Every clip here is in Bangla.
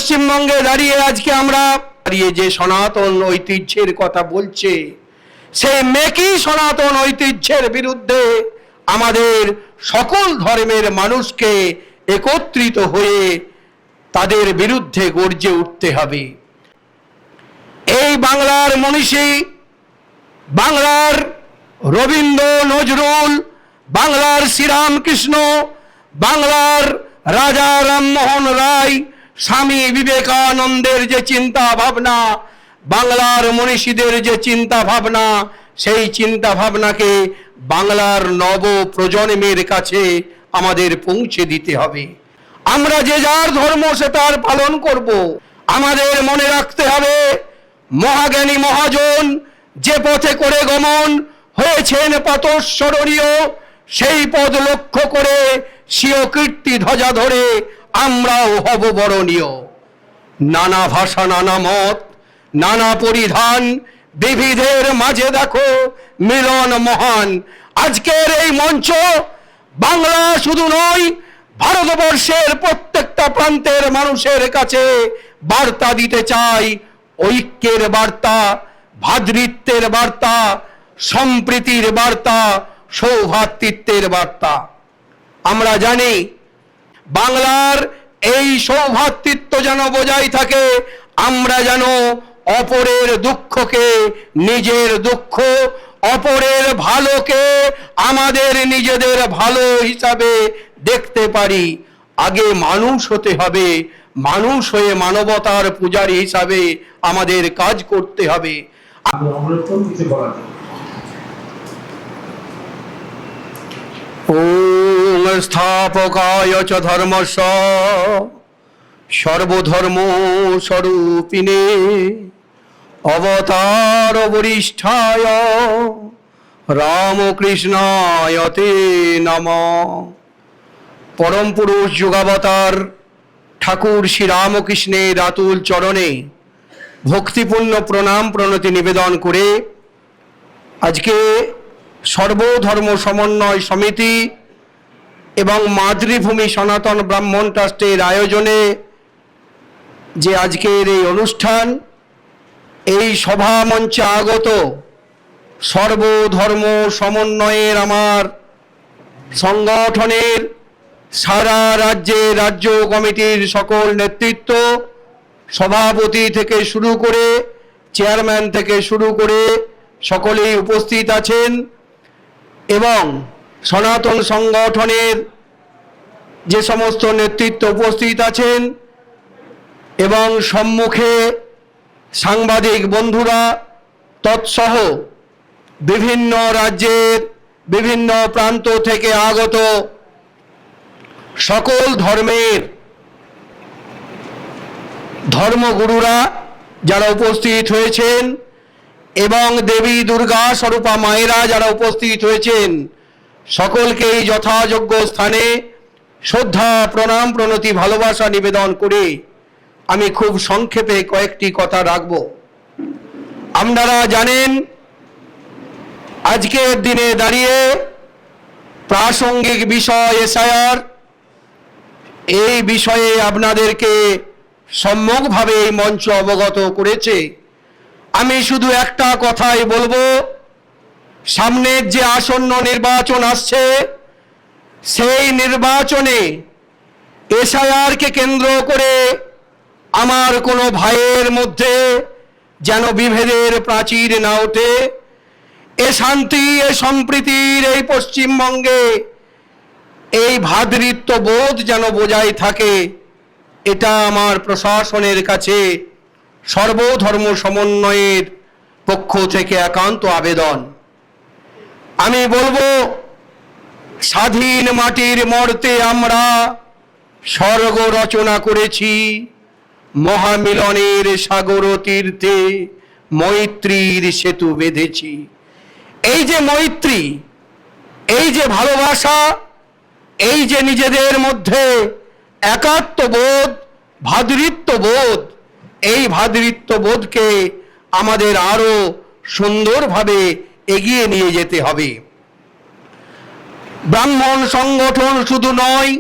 পশ্চিমবঙ্গে দাঁড়িয়ে আজকে আমরা দাঁড়িয়ে যে সনাতন ঐতিহ্যের কথা বলছে, সেই মেকি সনাতন ঐতিহ্যের বিরুদ্ধে আমাদের সকল ধর্মের মানুষকে একত্রিত হয়ে তাদের বিরুদ্ধে গর্জে উঠতে হবে। এই বাংলার মনীষী, বাংলার রবীন্দ্র নজরুল, বাংলার শ্রীরামকৃষ্ণ, বাংলার রাজা রামমোহন রায়, স্বামী বিবেকানন্দের যে চিন্তা ভাবনা, বাংলার মনীষীদের যে চিন্তা ভাবনা, সেই চিন্তা ভাবনাকে বাংলার নব প্রজন্মের কাছে আমাদের পৌঁছে দিতে হবে। আমরা যে যার ধর্ম সে তার পালন করব। আমাদের মনে রাখতে হবে, মহাজ্ঞানী মহাজন যে পথে করে গমন হয়েছেন পথস্মরণীয়, সেই পদ লক্ষ্য করে স্বীয় কীর্তি ধ্বজা ধরে আমরাও হব বরণীয়। নানা ভাষা, নানা মত, নানা পরিধান, বিবিধের মাঝে দেখো মিলন মহান। আজকের এই মঞ্চ বাংলা শুধু নয়, ভারতবর্ষের প্রত্যেকটা প্রান্তের মানুষের কাছে বার্তা দিতে চাই, ঐক্যের বার্তা, ভ্রাতৃত্বের বার্তা, সম্প্রীতির বার্তা, সৌভ্রাতৃত্বের বার্তা। আমরা জানি বাংলার এই সৌভ্রাতৃত্ব যেন বজায় থাকে, আমরা যেন অপরের দুঃখকে নিজের দুঃখ, অপরের ভালোকে আমাদের নিজেদের ভালো হিসাবে দেখতে পারি। আগে মানুষ হতে হবে, মানুষ হয়ে মানবতার পূজারী হিসাবে আমাদের কাজ করতে হবে। ওম স্থাপকায় চ ধর্মস্য সর্বধর্ম স্বরূপিণে অবতার বরিষ্ঠায় রামকৃষ্ণায় তে নমঃ। পরম পুরুষ যুগাবতার ঠাকুর শ্রী রামকৃষ্ণের আতুল চরণে ভক্তিপূর্ণ প্রণাম প্রণতি নিবেদন করে আজকে সর্বধর্ম সমন্বয় সমিতি এবং মাতৃভূমি সনাতন ব্রাহ্মণ ট্রাস্টের আয়োজনে যে আজকের এই অনুষ্ঠান, এই সভা মঞ্চে আগত সর্বধর্ম সমন্বয়ের আমার সংগঠনের সারা রাজ্যে রাজ্য কমিটির সকল নেতৃত্ব, সভাপতি থেকে শুরু করে চেয়ারম্যান থেকে শুরু করে সকলেই উপস্থিত আছেন এবং সনাতন সংগঠনের যে সমস্ত নেতৃত্ব উপস্থিত আছেন এবং সম্মুখে সাংবাদিক বন্ধুরা তৎসহ বিভিন্ন রাজ্যের বিভিন্ন প্রান্ত থেকে আগত সকল ধর্মের ধর্মগুরুরা যারা উপস্থিত হয়েছেন এবং দেবী দুর্গা স্বরূপা মায়েরা যারা উপস্থিত হয়েছেন, সকলকেই যথাযোগ্য স্থানে শ্রদ্ধা প্রণাম প্রণতি ভালোবাসা নিবেদন করে আমি খুব সংক্ষেপে কয়েকটি কথা রাখব। আপনারা জানেন আজকের দিনে দাঁড়িয়ে প্রাসঙ্গিক বিষয় এসআইআর, এই বিষয়ে আপনাদেরকে সম্যকভাবে এই মঞ্চ অবগত করেছে। আমি শুধু একটা কথাই বলবো, সামনের যে আসন্ন নির্বাচন আসছে, সেই নির্বাচনে এসআইআরকে কেন্দ্র করে আমার কোনো ভাইয়ের মধ্যে যেন বিভেদের প্রাচীর না ওঠে। এ শান্তি, এ সম্প্রীতির এই পশ্চিমবঙ্গে এই ভ্রাতৃত্ববোধ যেন বজায় থাকে, এটা আমার প্রশাসনের কাছে সর্বধর্ম সমন্বয়ের পক্ষ থেকে একান্ত আবেদন। আমি বলবো, স্বাধীন মাটির মর্তে আমরা স্বর্গ রচনা করেছি, মহামিলনের সাগর তীর্থে মৈত্রীর সেতু বেঁধেছি। এই যে মৈত্রী, এই যে ভালোবাসা, এই যে নিজেদের মধ্যে একাত্মবোধ, ভ্রাতৃত্ববোধ, এই ভ্রাতৃত্ববোধকে আমাদের আরো সুন্দরভাবে এগিয়ে নিয়ে যেতে হবে। ব্রাহ্মণ সংগঠন শুধু নয়,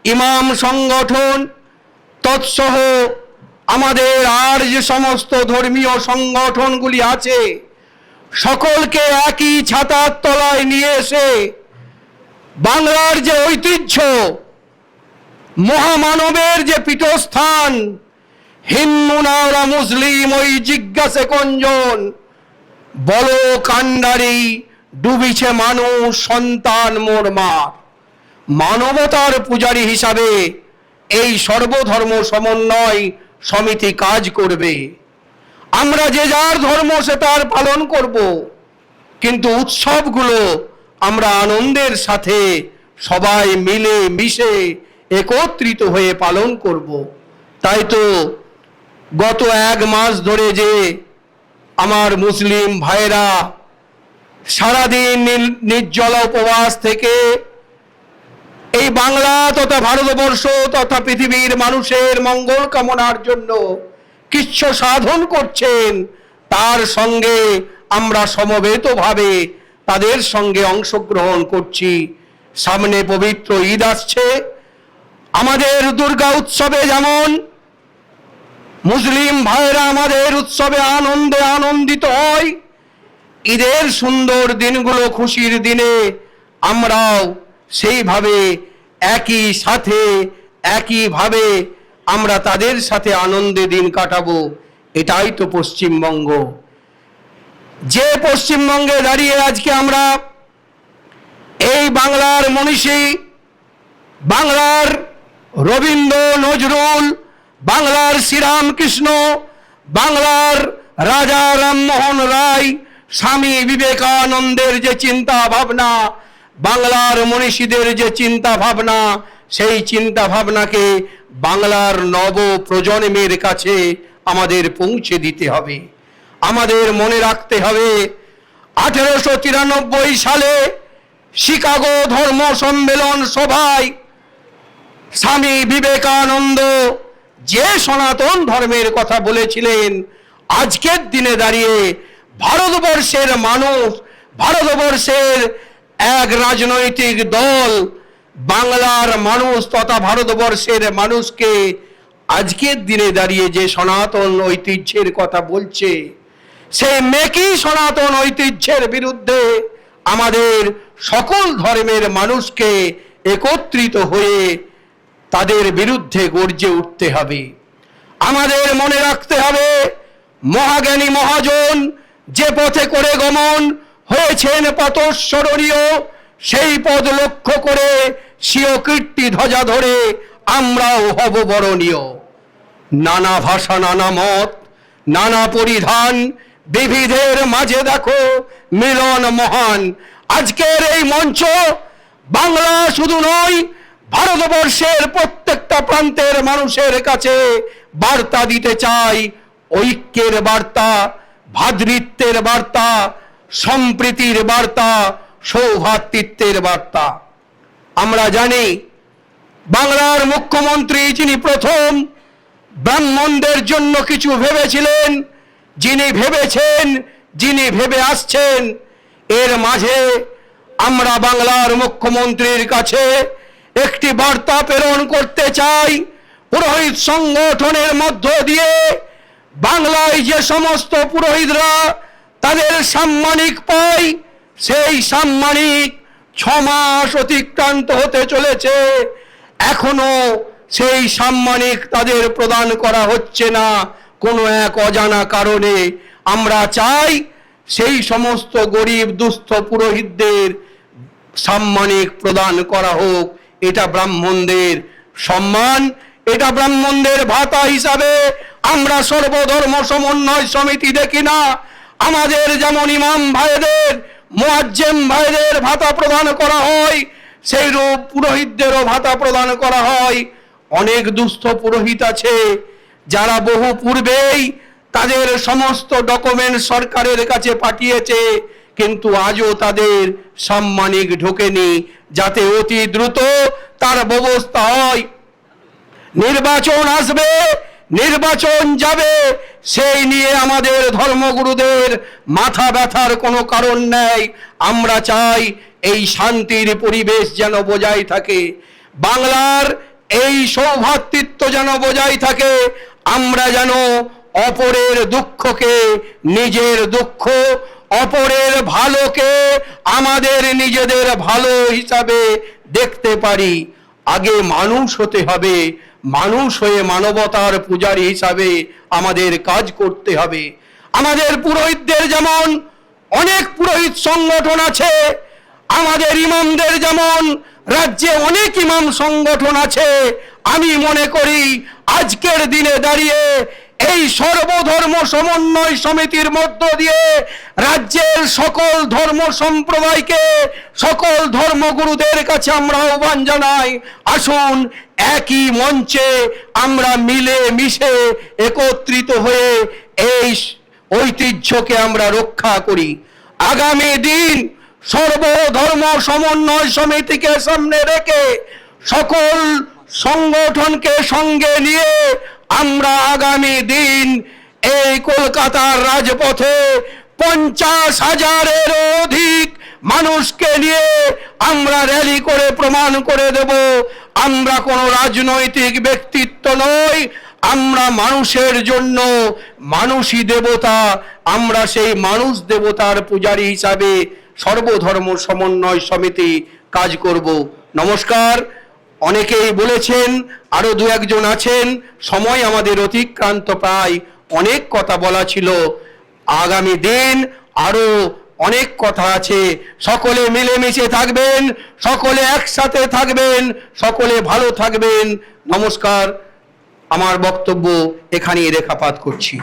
ইমাম সংগঠন তৎসহ আমাদের আর যে সমস্ত ধর্মীয় সংগঠনগুলি আছে সকলকে একই ছাতার তলায় নিয়ে এসে বাংলার যে ঐতিহ্য, মহামানবের যে পীঠস্থান, হিন্দু না ওরা মুসলিম ওই জিজ্ঞাসে কঞ্জন, বলো কান্ডারি ডুবিছে মানুষ সন্তান মোর মার। মানবতার পূজারী হিসাবে এই সর্বধর্ম সমন্বয় সমিতি কাজ করবে। আমরা যে যার ধর্ম সে তার পালন করব, কিন্তু উৎসবগুলো আমরা আনন্দের সাথে সবাই মিলে মিশে একত্রিত হয়ে পালন করব। তাই তো গত 1 মাস ধরে যে আমার মুসলিম ভাইরা সারাদিন নির্জলা উপবাস থেকে এই বাংলা তথা ভারতবর্ষ তথা পৃথিবীর মানুষের মঙ্গল কামনার জন্য কিছু সাধন করছেন, তার সঙ্গে আমরা সমবেতভাবে তাদের সঙ্গে অংশগ্রহণ করছি। সামনে পবিত্র ঈদ আসছে। আমাদের দুর্গা উৎসবে যেমন মুসলিম ভাইরা আমাদের উৎসবে আনন্দে আনন্দিত হয়, ঈদের সুন্দর দিনগুলো খুশির দিনে আমরাও সেইভাবে একই সাথে একইভাবে আমরা তাদের সাথে আনন্দে দিন কাটাবো। এটাই তো পশ্চিমবঙ্গ। যে পশ্চিমবঙ্গে দাঁড়িয়ে আজকে আমরা এই বাংলার মনীষী, বাংলার রবীন্দ্র নজরুল, বাংলার শ্রীরামকৃষ্ণ, বাংলার রাজা রামমোহন রায়, স্বামী বিবেকানন্দের যে চিন্তা ভাবনা, বাংলার মনীষীদের যে চিন্তা ভাবনা, সেই চিন্তা ভাবনাকে বাংলার নব প্রজন্মের কাছে আমাদের পৌঁছে দিতে হবে। আমাদের মনে রাখতে হবে 1893 সালে শিকাগো ধর্ম সম্মেলন সভায় স্বামী বিবেকানন্দ যে সনাতন ধর্মের কথা বলেছিলেন, আজকের দিনে দাঁড়িয়ে ভারতবর্ষের মানুষ, ভারতবর্ষের এক রাজনৈতিক দল বাংলার মানুষ তথা ভারতবর্ষের মানুষকে আজকের দিনে দাঁড়িয়ে যে সনাতন ঐতিহ্যের কথা বলছে, সেই মেকি সনাতন ঐতিহ্যের বিরুদ্ধে আমাদের সকল ধর্মের মানুষকে একত্রিত হয়ে তাদের বিরুদ্ধে গর্জে উঠতে হবে। আমাদের মনে রাখতে হবে মহাজ্ঞানী মহাজন যে পথে করে গমন হয়েছেন পথস্মরণীয়, সেই পদ লক্ষ্য করে স্বীয় কীর্তি ধ্বজা ধরে আমরাও হব বরণীয়। নানা ভাষা, নানা মত, নানা পরিধান, বিবিধের মাঝে দেখো মিলন মহান। আজকের এই মঞ্চ বাংলা শুধু নয়, ভারতবর্ষের প্রত্যেকটা প্রান্তের মানুষের কাছে বার্তা দিতে চাই, ঐক্যের বার্তা, ভ্রাতৃত্বের বার্তা, সম্প্রীতির বার্তা, সৌভ্রাতৃত্বের বার্তা। আমরা জানি বাংলার মুখ্যমন্ত্রী যিনি প্রথম ব্রাহ্মণদের জন্য কিছু ভেবেছিলেন, যিনি ভেবেছেন, যিনি ভেবে আসছেন, এর মাঝে আমরা বাংলার মুখ্যমন্ত্রীর কাছে একটি বার্তা প্রেরণ করতে চাই। পুরোহিত সংগঠনের মধ্য দিয়ে বাংলায় যে সমস্ত পুরোহিতরা তাদের সাম্মানিক পায়, সেই সাম্মানিক 6 মাস অতিক্রান্ত হতে চলেছে, এখনো সেই সাম্মানিক তাদের প্রদান করা হচ্ছে না কোনো এক অজানা কারণে। আমরা চাই সেই সমস্ত গরিব দুস্থ পুরোহিতদের সাম্মানিক প্রদান করা হোক। এটা ব্রাহ্মণদের সম্মান, এটা ব্রাহ্মণদের ভাতা হিসাবে আমরা সর্বধর্ম সমন্বয় সমিতি দেখি না। আমাদের যেমন ইমাম ভাইদের, মুয়াজ্জেম ভাইদের ভাতা প্রদান করা হয়, সেই রূপ পুরোহিতদেরও ভাতা প্রদান করা হয়। অনেক দুস্থ পুরোহিত আছে যারা বহু পূর্বেই তাদের সমস্ত ডকুমেন্ট সরকারের কাছে পাঠিয়েছে, কিন্তু আজও তাদের সাম্মানিক ঢোকেনি, যাতে অতি দ্রুত তার ব্যবস্থা হয়। নির্বাচন আসবে, নির্বাচন যাবে, সেই নিয়ে আমাদের ধর্মগুরুদের মাথা ব্যথার কোনো কারণ নেই। আমরা চাই এই শান্তির পরিবেশ যেন বজায় থাকে, বাংলার এই সৌভ্রাতৃত্ব যেন বজায় থাকে। আমরা যেন অপরের দুঃখকে নিজের দুঃখ, অপরের ভালোকে আমাদের নিজেদের ভালো হিসাবে দেখতে পারি। আগে মানুষ হতে হবে, মানুষ হয়ে মানবতার পূজারী হিসাবে আমাদের কাজ করতে হবে। আমাদের পুরোহিতদের যেমন অনেক পুরোহিত সংগঠন আছে, আমাদের ইমামদের যেমন রাজ্যে অনেক ইমাম সংগঠন আছে, আমি মনে করি আজকের দিনে দাঁড়িয়ে এই সর্বধর্ম সমন্বয় সমিতির মধ্য দিয়ে রাজ্যের সকল ধর্ম সম্প্রদায়কে, সকল ধর্মগুরুদের কাছে আমরা আহ্বান জানাই, আসুন একই মঞ্চে আমরা মিলে মিশে একত্রিত হয়ে এই ঐতিহ্যকে আমরা রক্ষা করি। আগামী দিন সর্বধর্ম সমন্বয় সমিতিকে সামনে রেখে সকল সংগঠনকে সঙ্গে নিয়ে আমরা আগামী দিন এই কলকাতার রাজপথে 50,000-এর অধিক মানুষকে নিয়ে আমরা র্যালি করে প্রমাণ করে দেব আমরা কোনো রাজনৈতিক ব্যক্তিত্ব নই, আমরা মানুষের জন্য মানুষই দেবতা, আমরা সেই মানুষ দেবতার পূজারী হিসাবে সর্বধর্ম সমন্বয় সমিতি কাজ করব। নমস্কার। অনেকেই বলেছেন, আরো দু একজন আছেন, সময় আমাদের অতিক্রান্ত, প্রায় অনেক কথা বলা ছিল। আগামী দিন আরো অনেক কথা আছে। সকলে মিলেমিশে থাকবেন, সকলে একসাথে থাকবেন, সকলে ভালো থাকবেন। নমস্কার। আমার বক্তব্য এখানেই রেখাপাত করছি।